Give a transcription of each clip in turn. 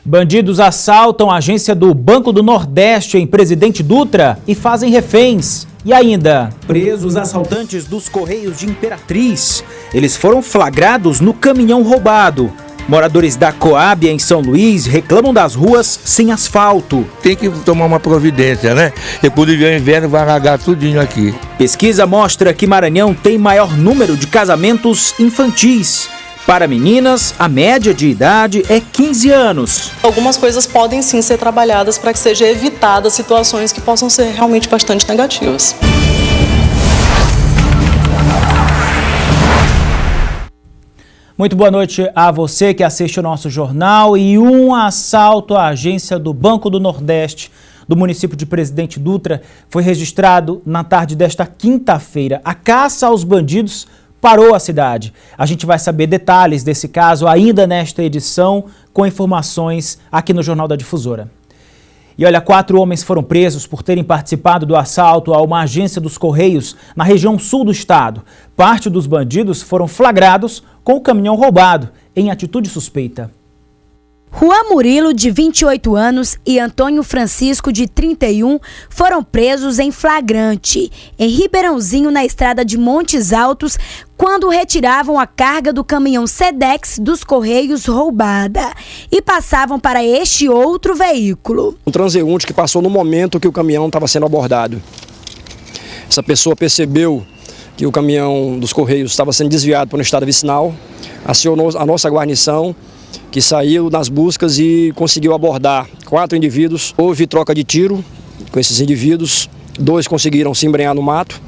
Bandidos assaltam a agência do Banco do Nordeste em Presidente Dutra e fazem reféns. E ainda, presos assaltantes dos Correios de Imperatriz. Eles foram flagrados no caminhão roubado. Moradores da Coab em São Luís reclamam das ruas sem asfalto. Tem que tomar uma providência, né? E quando vier o inverno vai alagar tudinho aqui. Pesquisa mostra que Maranhão tem maior número de casamentos infantis. Para meninas, a média de idade é 15 anos. Algumas coisas podem sim ser trabalhadas para que sejam evitadas situações que possam ser realmente bastante negativas. Muito boa noite a você que assiste o nosso jornal. E um assalto à agência do Banco do Nordeste do município de Presidente Dutra foi registrado na tarde desta quinta-feira. A caça aos bandidos parou a cidade. A gente vai saber detalhes desse caso ainda nesta edição, com informações aqui no Jornal da Difusora. E olha, 4 homens foram presos por terem participado do assalto a uma agência dos Correios na região sul do estado. Parte dos bandidos foram flagrados com o caminhão roubado, em atitude suspeita. Juan Murilo, de 28 anos, e Antônio Francisco, de 31, foram presos em flagrante, em Ribeirãozinho, na estrada de Montes Altos, quando retiravam a carga do caminhão Sedex dos Correios roubada e passavam para este outro veículo. Um transeunte que passou no momento que o caminhão estava sendo abordado. Essa pessoa percebeu que o caminhão dos Correios estava sendo desviado para uma estrada vicinal, acionou a nossa guarnição, que saiu nas buscas e conseguiu abordar 4 indivíduos. Houve troca de tiro com esses indivíduos, 2 conseguiram se embrenhar no mato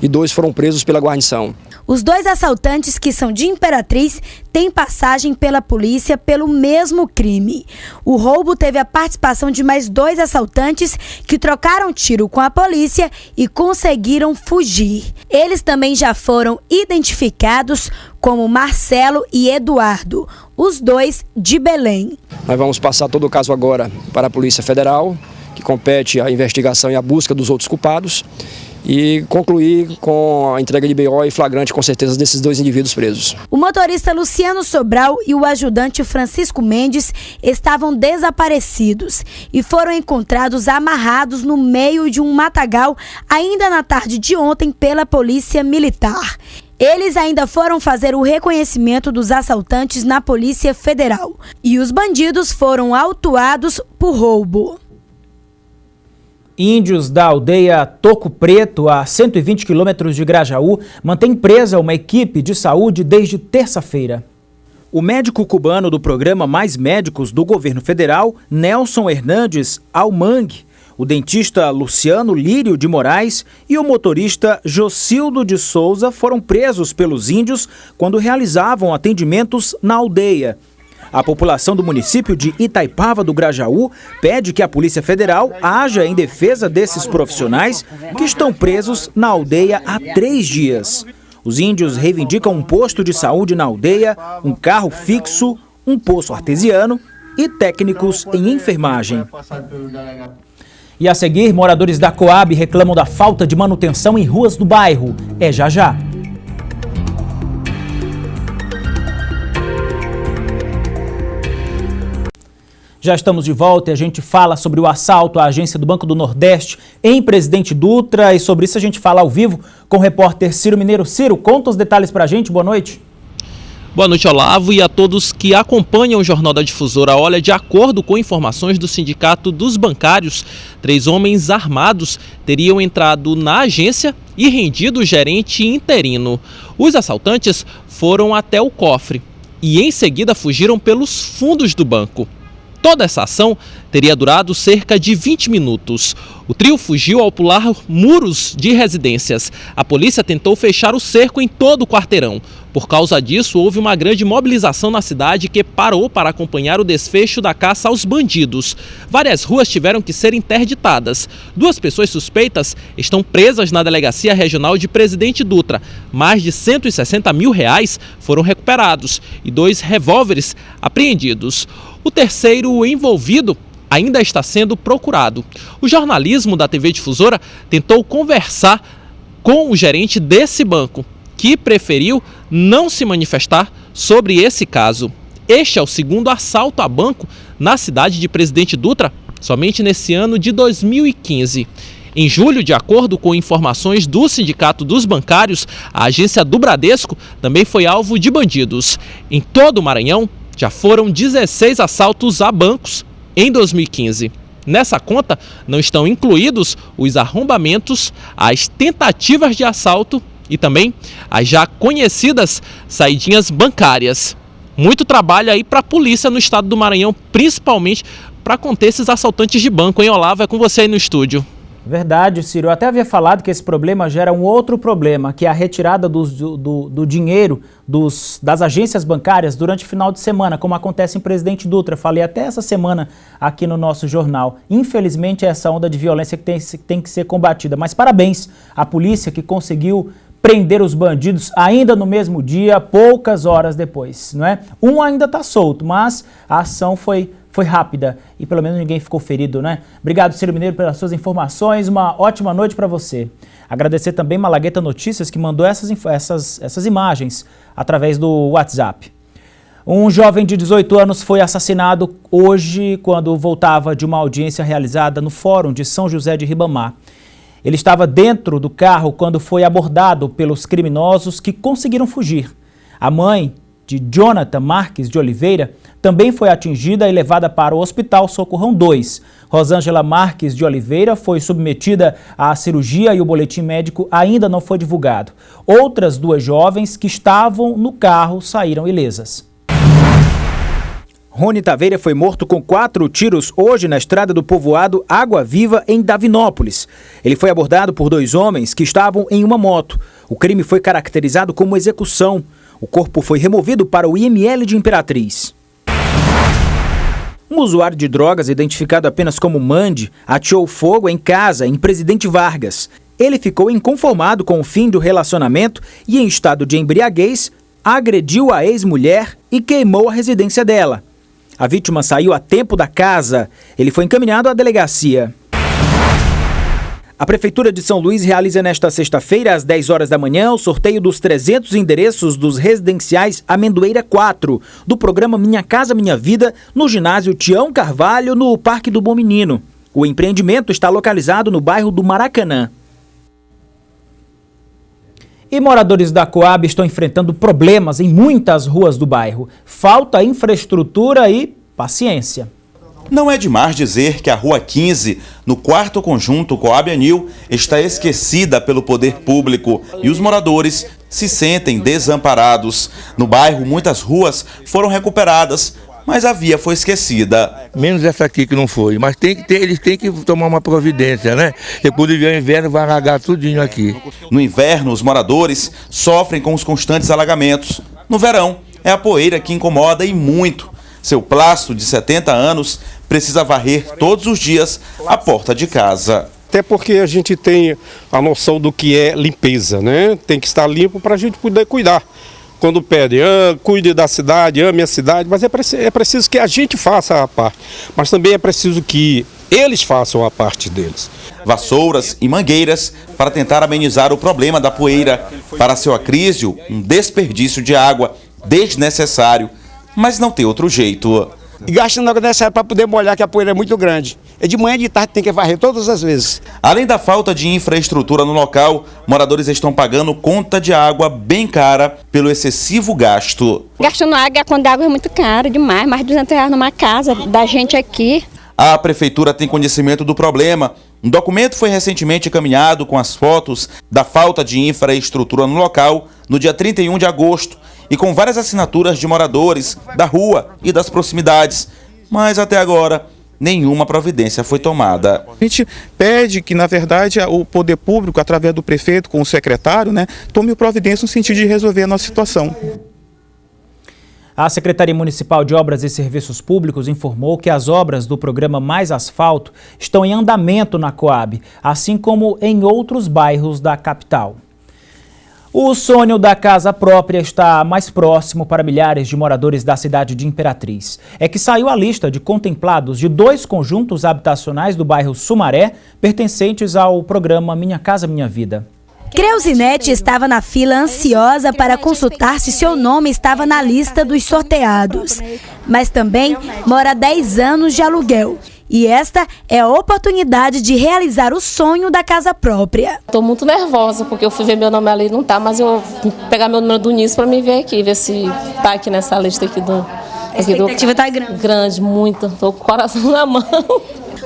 e 2 foram presos pela guarnição. Os 2 assaltantes, que são de Imperatriz, têm passagem pela polícia pelo mesmo crime. O roubo teve a participação de mais 2 assaltantes que trocaram tiro com a polícia e conseguiram fugir. Eles também já foram identificados como Marcelo e Eduardo, os 2 de Belém. Nós vamos passar todo o caso agora para a Polícia Federal, que compete a investigação e a busca dos outros culpados, e concluir com a entrega de BO e flagrante, com certeza, desses 2 indivíduos presos. O motorista Luciano Sobral e o ajudante Francisco Mendes estavam desaparecidos e foram encontrados amarrados no meio de um matagal ainda na tarde de ontem pela Polícia Militar. Eles ainda foram fazer o reconhecimento dos assaltantes na Polícia Federal e os bandidos foram autuados por roubo. Índios da aldeia Toco Preto, a 120 quilômetros de Grajaú, mantém presa uma equipe de saúde desde terça-feira. O médico cubano do programa Mais Médicos do governo federal, Nelson Hernandes Almang, o dentista Luciano Lírio de Moraes e o motorista Jocildo de Souza foram presos pelos índios quando realizavam atendimentos na aldeia. A população do município de Itaipava do Grajaú pede que a Polícia Federal haja em defesa desses profissionais que estão presos na aldeia há 3 dias. Os índios reivindicam um posto de saúde na aldeia, um carro fixo, um poço artesiano e técnicos em enfermagem. E a seguir, moradores da Coab reclamam da falta de manutenção em ruas do bairro. É já já. Já estamos de volta e a gente fala sobre o assalto à agência do Banco do Nordeste em Presidente Dutra, e sobre isso a gente fala ao vivo com o repórter Ciro Mineiro. Ciro, conta os detalhes pra gente, boa noite. Boa noite, Olavo, e a todos que acompanham o Jornal da Difusora. Olha, de acordo com informações do Sindicato dos Bancários, 3 homens armados teriam entrado na agência e rendido o gerente interino. Os assaltantes foram até o cofre e em seguida fugiram pelos fundos do banco. Toda essa ação teria durado cerca de 20 minutos. O trio fugiu ao pular muros de residências. A polícia tentou fechar o cerco em todo o quarteirão. Por causa disso, houve uma grande mobilização na cidade que parou para acompanhar o desfecho da caça aos bandidos. Várias ruas tiveram que ser interditadas. 2 pessoas suspeitas estão presas na Delegacia Regional de Presidente Dutra. Mais de R$160 mil foram recuperados e 2 revólveres apreendidos. O terceiro envolvido ainda está sendo procurado. O jornalismo da TV Difusora tentou conversar com o gerente desse banco, que preferiu não se manifestar sobre esse caso. Este é o segundo assalto a banco na cidade de Presidente Dutra, somente nesse ano de 2015. Em julho, de acordo com informações do Sindicato dos Bancários, a agência do Bradesco também foi alvo de bandidos. Em todo o Maranhão, já foram 16 assaltos a bancos em 2015. Nessa conta não estão incluídos os arrombamentos, as tentativas de assalto e também as já conhecidas saidinhas bancárias. Muito trabalho aí para a polícia no estado do Maranhão, principalmente para conter esses assaltantes de banco, hein, Olavo? É com você aí no estúdio. Verdade, Ciro. Eu até havia falado que esse problema gera um outro problema, que é a retirada do dinheiro das agências bancárias durante o final de semana, como acontece em Presidente Dutra. Falei até essa semana aqui no nosso jornal. Infelizmente, é essa onda de violência que tem que ser combatida. Mas parabéns à polícia que conseguiu prender os bandidos ainda no mesmo dia, poucas horas depois, não é? Um ainda está solto, mas a ação foi rápida e pelo menos ninguém ficou ferido, né? Obrigado, Ciro Mineiro, pelas suas informações. Uma ótima noite para você. Agradecer também Malagueta Notícias, que mandou essas imagens através do WhatsApp. Um jovem de 18 anos foi assassinado hoje quando voltava de uma audiência realizada no Fórum de São José de Ribamar. Ele estava dentro do carro quando foi abordado pelos criminosos que conseguiram fugir. A mãe de Jonathan Marques de Oliveira também foi atingida e levada para o Hospital Socorrão 2. Rosângela Marques de Oliveira foi submetida à cirurgia e o boletim médico ainda não foi divulgado. Outras duas jovens que estavam no carro saíram ilesas. Rony Taveira foi morto com 4 tiros hoje na estrada do povoado Água Viva, em Davinópolis. Ele foi abordado por 2 homens que estavam em uma moto. O crime foi caracterizado como execução. O corpo foi removido para o IML de Imperatriz. Um usuário de drogas, identificado apenas como Mande, ateou fogo em casa em Presidente Vargas. Ele ficou inconformado com o fim do relacionamento e, em estado de embriaguez, agrediu a ex-mulher e queimou a residência dela. A vítima saiu a tempo da casa. Ele foi encaminhado à delegacia. A Prefeitura de São Luís realiza nesta sexta-feira, às 10 horas da manhã, o sorteio dos 300 endereços dos residenciais Amendoeira 4, do programa Minha Casa Minha Vida, no ginásio Tião Carvalho, no Parque do Bom Menino. O empreendimento está localizado no bairro do Maracanã. E moradores da Coab estão enfrentando problemas em muitas ruas do bairro. Falta infraestrutura e paciência. Não é demais dizer que a Rua 15, no 4º conjunto Coab-Anil, está esquecida pelo poder público e os moradores se sentem desamparados. No bairro, muitas ruas foram recuperadas, mas a via foi esquecida. Menos essa aqui que não foi, mas eles têm que tomar uma providência, né? E quando vier o inverno vai alagar tudinho aqui. No inverno, os moradores sofrem com os constantes alagamentos. No verão, é a poeira que incomoda e muito. Seu Plácido, de 70 anos, precisa varrer todos os dias a porta de casa. Até porque a gente tem a noção do que é limpeza, né? Tem que estar limpo para a gente poder cuidar. Quando pedem, cuide da cidade, ame a cidade, mas é preciso que a gente faça a parte. Mas também é preciso que eles façam a parte deles. Vassouras e mangueiras para tentar amenizar o problema da poeira. Para seu Acrísio, um desperdício de água desnecessário, mas não tem outro jeito. E gastando água necessária para poder molhar, que a poeira é muito grande. É de manhã e de tarde, tem que varrer todas as vezes. Além da falta de infraestrutura no local, moradores estão pagando conta de água bem cara pelo excessivo gasto. Gastando água, a conta de água é muito cara, demais, mais de R$200 numa casa da gente aqui. A prefeitura tem conhecimento do problema. Um documento foi recentemente encaminhado com as fotos da falta de infraestrutura no local no dia 31 de agosto e com várias assinaturas de moradores da rua e das proximidades. Mas até agora, nenhuma providência foi tomada. A gente pede que, na verdade, o poder público, através do prefeito, com o secretário, tome providência no sentido de resolver a nossa situação. A Secretaria Municipal de Obras e Serviços Públicos informou que as obras do programa Mais Asfalto estão em andamento na Coab, assim como em outros bairros da capital. O sonho da casa própria está mais próximo para milhares de moradores da cidade de Imperatriz. É que saiu a lista de contemplados de 2 conjuntos habitacionais do bairro Sumaré, pertencentes ao programa Minha Casa Minha Vida. Creuzinete estava na fila ansiosa para consultar se seu nome estava na lista dos sorteados. Mas também mora há 10 anos de aluguel. E esta é a oportunidade de realizar o sonho da casa própria. Estou muito nervosa, porque eu fui ver meu nome ali, não tá, mas eu vou pegar meu número do NIS para me ver aqui, ver se tá aqui nessa lista aqui do... A expectativa está grande. Grande, muito. Estou com o coração na mão.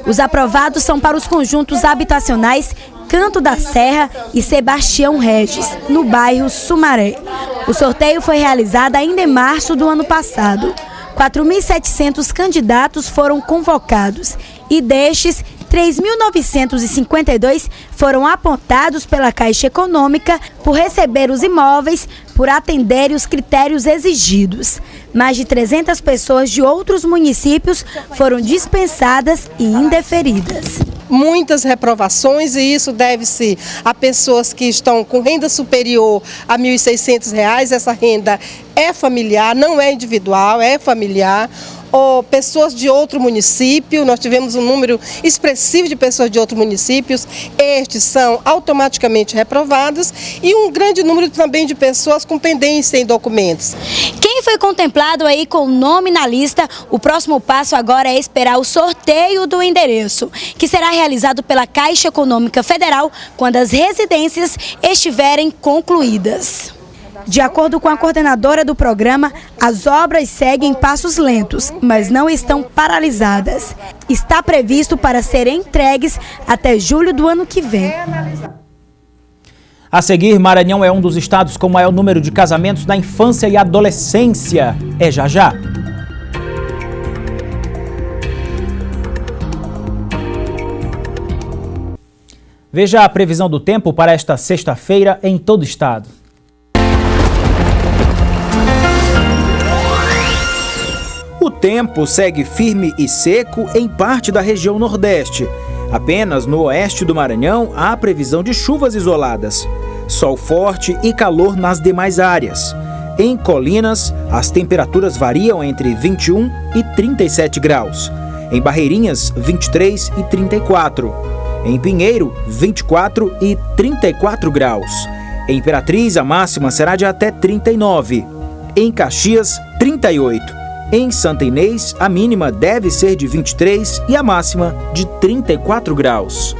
Os aprovados são para os conjuntos habitacionais Canto da Serra e Sebastião Regis, no bairro Sumaré. O sorteio foi realizado ainda em março do ano passado. 4.700 candidatos foram convocados e destes, 3.952 foram apontados pela Caixa Econômica por receber os imóveis por atenderem os critérios exigidos. Mais de 300 pessoas de outros municípios foram dispensadas e indeferidas. Muitas reprovações e isso deve-se a pessoas que estão com renda superior a R$ 1.600. Essa renda é familiar, não é individual, é familiar. Ou pessoas de outro município, nós tivemos um número expressivo de pessoas de outros municípios, estes são automaticamente reprovados e um grande número também de pessoas com pendência em documentos. Quem foi contemplado aí com o nome na lista, o próximo passo agora é esperar o sorteio do endereço, que será realizado pela Caixa Econômica Federal quando as residências estiverem concluídas. De acordo com a coordenadora do programa, as obras seguem passos lentos, mas não estão paralisadas. Está previsto para serem entregues até julho do ano que vem. A seguir, Maranhão é um dos estados com maior número de casamentos na infância e adolescência. É já já. Veja a previsão do tempo para esta sexta-feira em todo o estado. O tempo segue firme e seco em parte da região Nordeste. Apenas no oeste do Maranhão há previsão de chuvas isoladas. Sol forte e calor nas demais áreas. Em Colinas, as temperaturas variam entre 21 e 37 graus. Em Barreirinhas, 23 e 34. Em Pinheiro, 24 e 34 graus. Em Imperatriz, a máxima será de até 39. Em Caxias, 38. Em Santa Inês, a mínima deve ser de 23 e a máxima de 34 graus.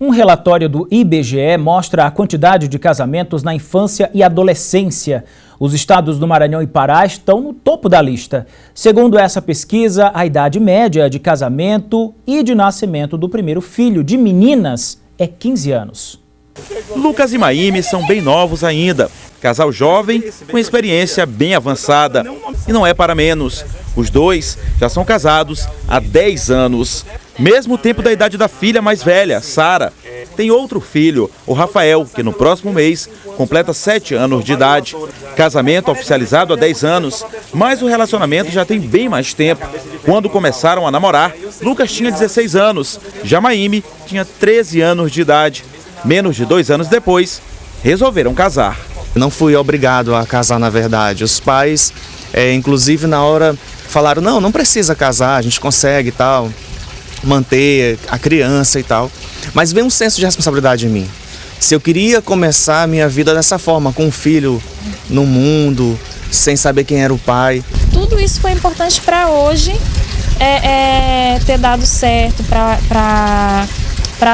Um relatório do IBGE mostra a quantidade de casamentos na infância e adolescência. Os estados do Maranhão e Pará estão no topo da lista. Segundo essa pesquisa, a idade média de casamento e de nascimento do primeiro filho de meninas é 15 anos. Lucas e Maíme são bem novos ainda. Casal jovem com experiência bem avançada. E não é para menos. Os dois já são casados há 10 anos. Mesmo tempo da idade da filha mais velha, Sara. Tem outro filho, o Rafael, que no próximo mês completa 7 anos de idade. Casamento oficializado há 10 anos, mas o relacionamento já tem bem mais tempo. Quando começaram a namorar, Lucas tinha 16 anos, já Maíme tinha 13 anos de idade. Menos de 2 anos depois, resolveram casar. Não fui obrigado a casar, na verdade. Os pais, inclusive na hora, falaram, não precisa casar, a gente consegue e tal, manter a criança e tal. Mas veio um senso de responsabilidade em mim. Se eu queria começar a minha vida dessa forma, com um filho no mundo, sem saber quem era o pai. Tudo isso foi importante para hoje ter dado certo, para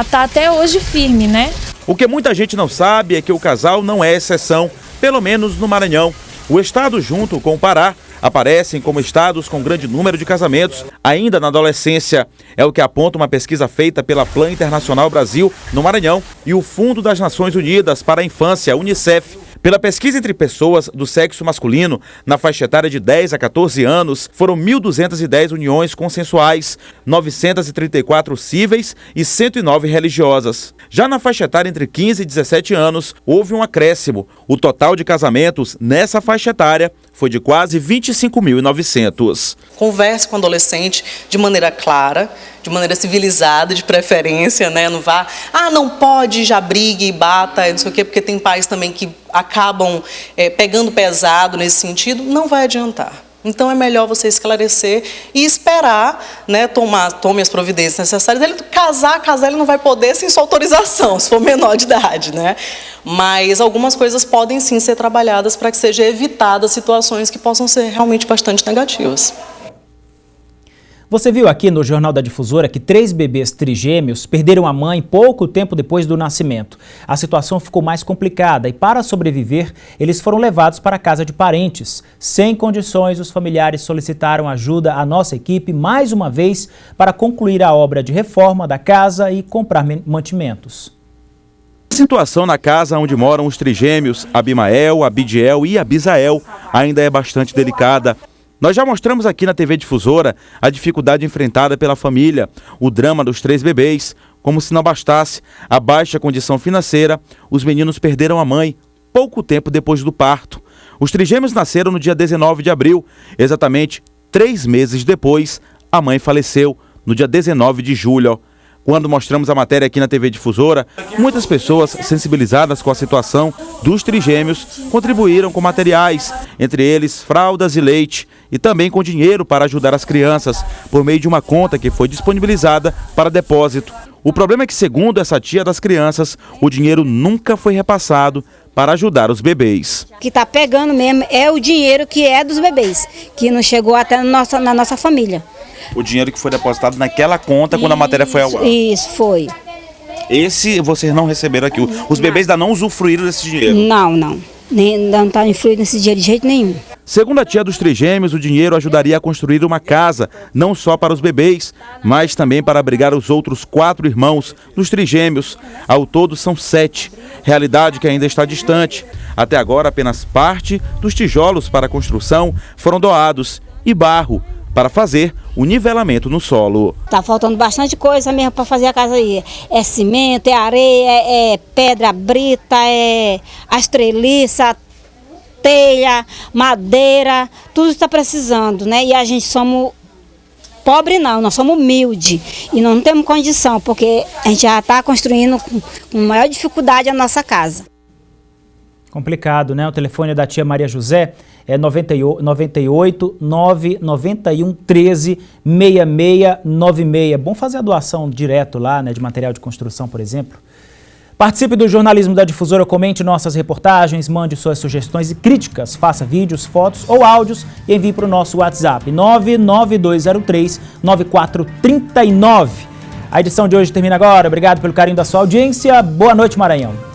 estar até hoje firme, né? O que muita gente não sabe é que o casal não é exceção, pelo menos no Maranhão. O estado, junto com o Pará, aparecem como estados com grande número de casamentos ainda na adolescência. É o que aponta uma pesquisa feita pela Plan Internacional Brasil no Maranhão e o Fundo das Nações Unidas para a Infância, UNICEF. Pela pesquisa entre pessoas do sexo masculino, na faixa etária de 10 a 14 anos, foram 1.210 uniões consensuais, 934 cíveis e 109 religiosas. Já na faixa etária entre 15 e 17 anos, houve um acréscimo. O total de casamentos nessa faixa etária foi de quase 25.900. Converse com o adolescente de maneira clara, de maneira civilizada, de preferência, né? Não vá, não pode, já brigue e bata, não sei o quê, porque tem pais também que acabam pegando pesado nesse sentido, não vai adiantar. Então é melhor você esclarecer e esperar, né, tome as providências necessárias. Ele casar ele não vai poder sem sua autorização, se for menor de idade, né? Mas algumas coisas podem sim ser trabalhadas para que sejam evitadas situações que possam ser realmente bastante negativas. Você viu aqui no Jornal da Difusora que 3 bebês trigêmeos perderam a mãe pouco tempo depois do nascimento. A situação ficou mais complicada e, para sobreviver, eles foram levados para a casa de parentes. Sem condições, os familiares solicitaram ajuda à nossa equipe mais uma vez para concluir a obra de reforma da casa e comprar mantimentos. A situação na casa onde moram os trigêmeos, Abimael, Abidiel e Abisael, ainda é bastante delicada. Nós já mostramos aqui na TV Difusora a dificuldade enfrentada pela família, o drama dos 3 bebês. Como se não bastasse a baixa condição financeira, os meninos perderam a mãe pouco tempo depois do parto. Os trigêmeos nasceram no dia 19 de abril, exatamente 3 meses depois, a mãe faleceu no dia 19 de julho. Quando mostramos a matéria aqui na TV Difusora, muitas pessoas sensibilizadas com a situação dos trigêmeos contribuíram com materiais, entre eles fraldas e leite, e também com dinheiro para ajudar as crianças, por meio de uma conta que foi disponibilizada para depósito. O problema é que, segundo essa tia das crianças, o dinheiro nunca foi repassado para ajudar os bebês. O que está pegando mesmo é o dinheiro que é dos bebês, que não chegou até na nossa família. O dinheiro que foi depositado naquela conta quando a matéria foi ao ar. Isso, foi. Esse vocês não receberam aqui. Os bebês ainda não usufruíram desse dinheiro? Não. Ainda não está influindo nesse dinheiro de jeito nenhum. Segundo a tia dos trigêmeos, o dinheiro ajudaria a construir uma casa, não só para os bebês, mas também para abrigar os outros 4 irmãos dos trigêmeos. Ao todo são 7, realidade que ainda está distante. Até agora, apenas parte dos tijolos para a construção foram doados e barro para fazer o nivelamento no solo. Tá faltando bastante coisa mesmo para fazer a casa aí. É cimento, é areia, é pedra brita, é as treliças, telha, madeira, tudo está precisando, né? E a gente somos pobre não, nós somos humildes e não temos condição, porque a gente já está construindo com maior dificuldade a nossa casa. Complicado, né? O telefone da tia Maria José é 98 991 13 6696. Bom fazer a doação direto lá, né, de material de construção, por exemplo. Participe do Jornalismo da Difusora, comente nossas reportagens, mande suas sugestões e críticas, faça vídeos, fotos ou áudios e envie para o nosso WhatsApp 99203 9439. A edição de hoje termina agora. Obrigado pelo carinho da sua audiência. Boa noite, Maranhão.